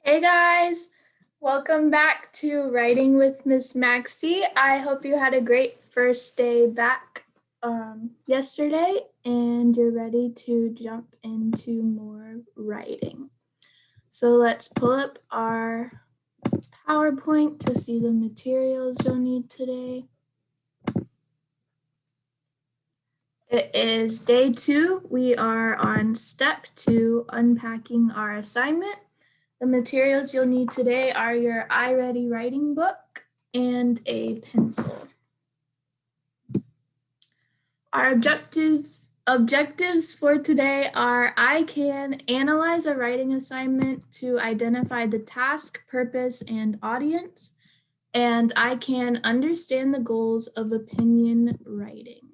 Hey guys, welcome back to Writing with Miss Maxie. I hope you had a great first day back yesterday and you're ready to jump into more writing. So let's pull up our PowerPoint to see the materials you'll need today. It is day 2. We are on step 2, unpacking our assignment. The materials you'll need today are your iReady writing book and a pencil. Our objectives for today are: I can analyze a writing assignment to identify the task, purpose, and audience, and I can understand the goals of opinion writing.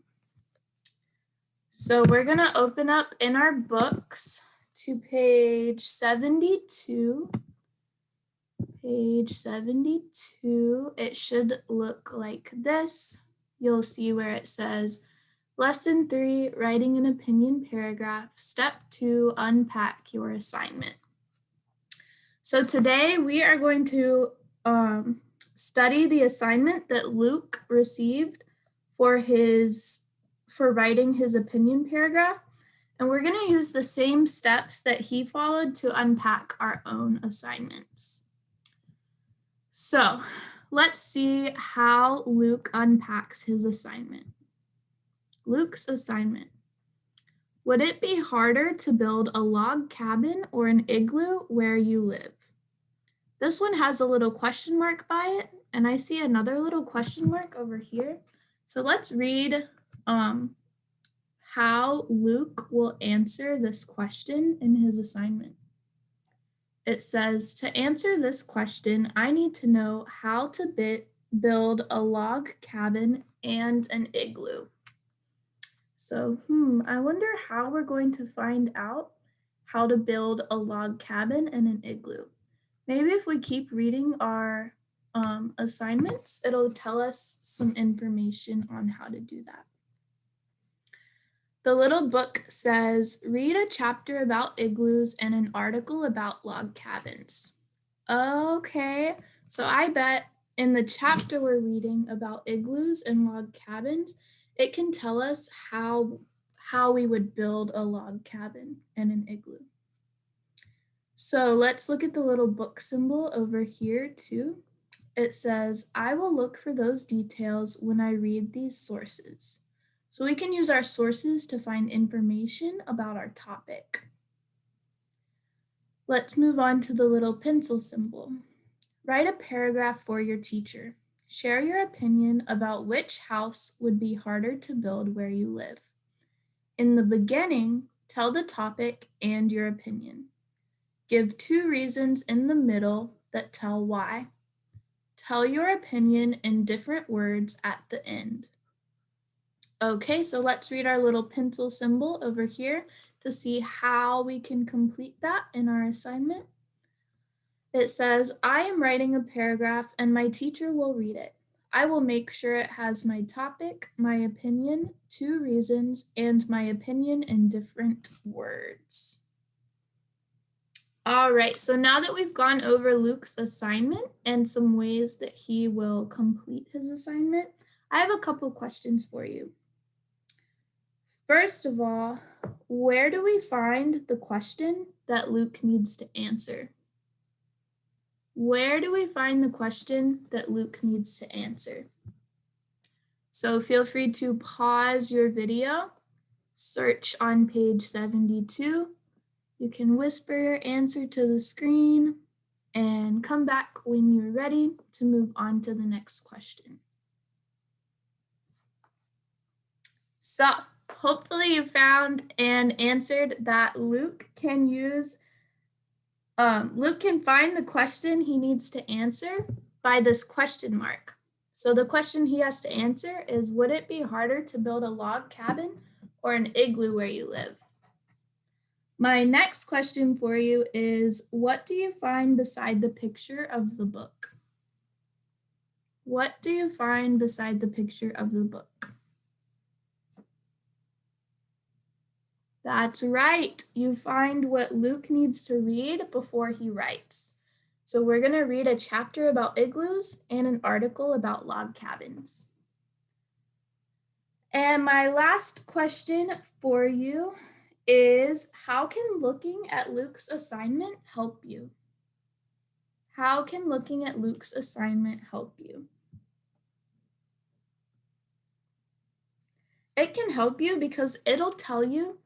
So we're going to open up in our books to page 72. Page 72, it should look like this. You'll see where it says Lesson 3, Writing an Opinion Paragraph, Step 2, Unpack Your Assignment. So today we are going to study the assignment that Luke received for writing his opinion paragraph. And we're going to use the same steps that he followed to unpack our own assignments. So let's see how Luke unpacks his assignment. Luke's assignment. Would it be harder to build a log cabin or an igloo where you live? This one has a little question mark by it, and I see another little question mark over here. So let's read how Luke will answer this question in his assignment. It says, to answer this question, I need to know how to build a log cabin and an igloo. So, I wonder how we're going to find out how to build a log cabin and an igloo. Maybe if we keep reading our assignments, it'll tell us some information on how to do that. The little book says, read a chapter about igloos and an article about log cabins. Okay, so I bet in the chapter we're reading about igloos and log cabins, it can tell us how we would build a log cabin and an igloo. So let's look at the little book symbol over here too. It says, I will look for those details when I read these sources. So we can use our sources to find information about our topic. Let's move on to the little pencil symbol. Write a paragraph for your teacher. Share your opinion about which house would be harder to build where you live. In the beginning, tell the topic and your opinion. Give 2 reasons in the middle that tell why. Tell your opinion in different words at the end. Okay, so let's read our little pencil symbol over here to see how we can complete that in our assignment. It says, I am writing a paragraph and my teacher will read it. I will make sure it has my topic, my opinion, 2 reasons, and my opinion in different words. All right, so now that we've gone over Luke's assignment and some ways that he will complete his assignment, I have a couple questions for you. First of all, where do we find the question that Luke needs to answer? Where do we find the question that Luke needs to answer? So feel free to pause your video, search on page 72. You can whisper your answer to the screen and come back when you're ready to move on to the next question. So hopefully you found and answered that Luke can find the question he needs to answer by this question mark. So the question he has to answer is, would it be harder to build a log cabin or an igloo where you live? My next question for you is, what do you find beside the picture of the book? What do you find beside the picture of the book? That's right. You find what Luke needs to read before he writes. So we're going to read a chapter about igloos and an article about log cabins. And my last question for you is, how can looking at Luke's assignment help you? How can looking at Luke's assignment help you? It can help you because it'll tell you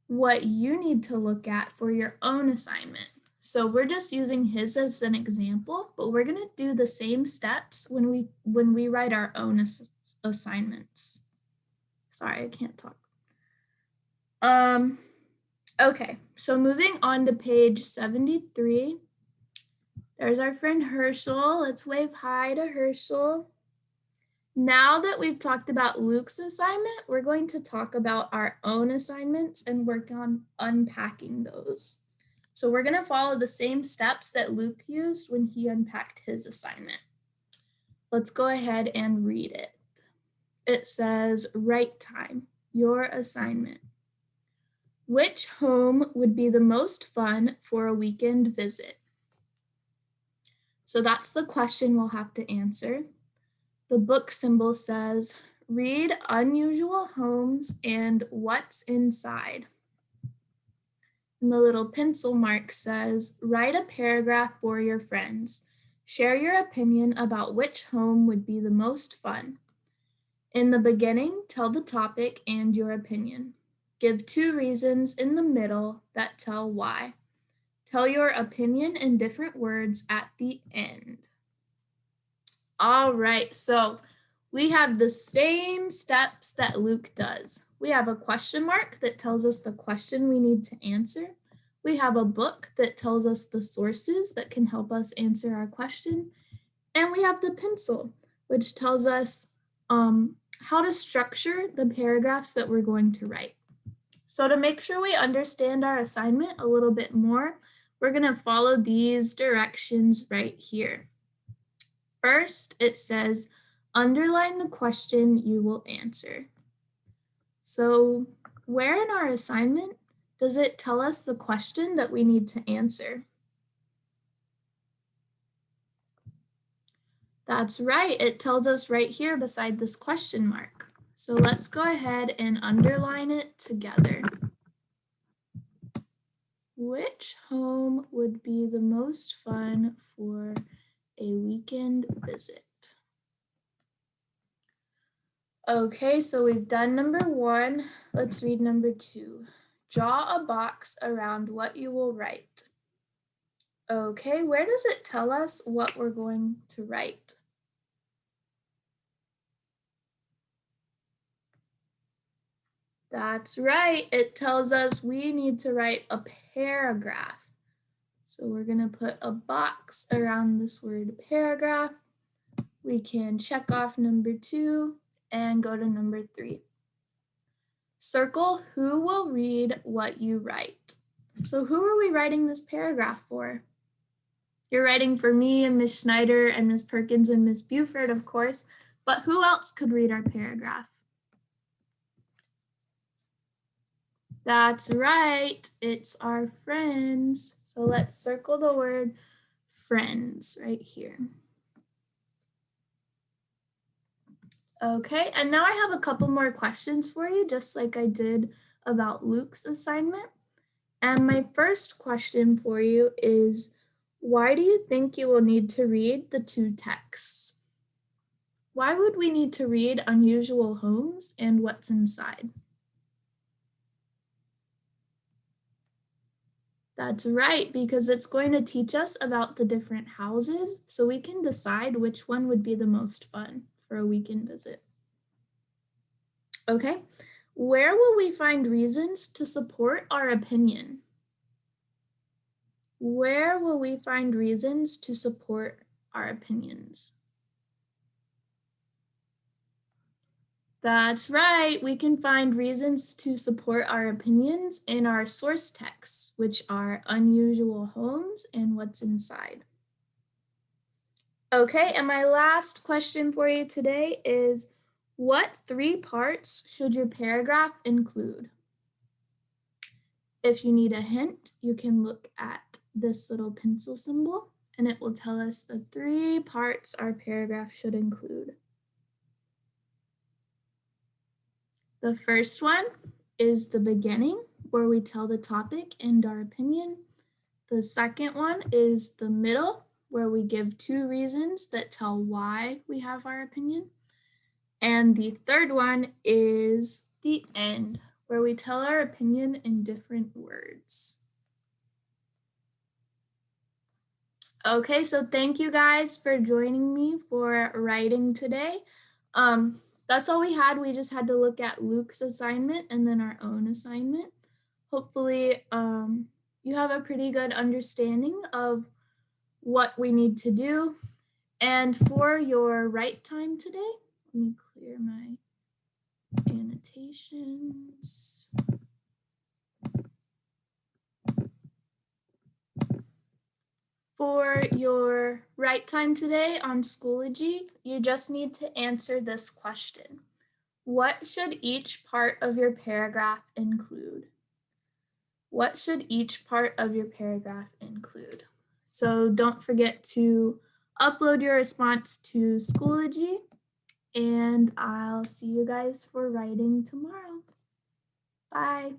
what you need to look at for your own assignment. So we're just using his as an example, but we're going to do the same steps when we write our own assignments. Sorry, I can't talk. Okay, so moving on to page 73. There's our friend Herschel. Let's wave hi to Herschel. Now that we've talked about Luke's assignment, we're going to talk about our own assignments and work on unpacking those. So we're going to follow the same steps that Luke used when he unpacked his assignment. Let's go ahead and read it. It says, write time, your assignment. Which home would be the most fun for a weekend visit? So that's the question we'll have to answer. The book symbol says, read unusual homes and what's inside. And the little pencil mark says, write a paragraph for your friends. Share your opinion about which home would be the most fun. In the beginning, tell the topic and your opinion. Give 2 reasons in the middle that tell why. Tell your opinion in different words at the end. All right, so we have the same steps that Luke does. We have a question mark that tells us the question we need to answer. We have a book that tells us the sources that can help us answer our question. And we have the pencil, which tells us how to structure the paragraphs that we're going to write. So to make sure we understand our assignment a little bit more, we're going to follow these directions right here. First, it says, underline the question you will answer. So where in our assignment does it tell us the question that we need to answer? That's right, it tells us right here beside this question mark. So let's go ahead and underline it together. Which home would be the most fun for a weekend visit? Okay, so we've done number 1. Let's read number 2. Draw a box around what you will write. Okay, where does it tell us what we're going to write? That's right, it tells us we need to write a paragraph. So we're going to put a box around this word paragraph. We can check off number 2 and go to number 3. Circle who will read what you write. So who are we writing this paragraph for? You're writing for me and Miss Schneider and Miss Perkins and Miss Buford, of course, but who else could read our paragraph? That's right, it's our friends. So let's circle the word friends right here. Okay, and now I have a couple more questions for you, just like I did about Luke's assignment. And my first question for you is, why do you think you will need to read the 2 texts? Why would we need to read Unusual Homes and What's Inside? That's right, because it's going to teach us about the different houses so we can decide which one would be the most fun for a weekend visit. Okay, where will we find reasons to support our opinion? Where will we find reasons to support our opinions? That's right, we can find reasons to support our opinions in our source texts, which are Unusual Homes and What's Inside. Okay, and my last question for you today is, what 3 parts should your paragraph include? If you need a hint, you can look at this little pencil symbol, and it will tell us the 3 parts our paragraph should include. The first one is the beginning, where we tell the topic and our opinion. The second one is the middle, where we give 2 reasons that tell why we have our opinion. And the third one is the end, where we tell our opinion in different words. Okay, so thank you guys for joining me for writing today. That's all we had. We just had to look at Luke's assignment and then our own assignment. Hopefully, you have a pretty good understanding of what we need to do. And for your write time today, let me clear my annotations. For your write time today on Schoology, you just need to answer this question. What should each part of your paragraph include? What should each part of your paragraph include? So don't forget to upload your response to Schoology, and I'll see you guys for writing tomorrow. Bye.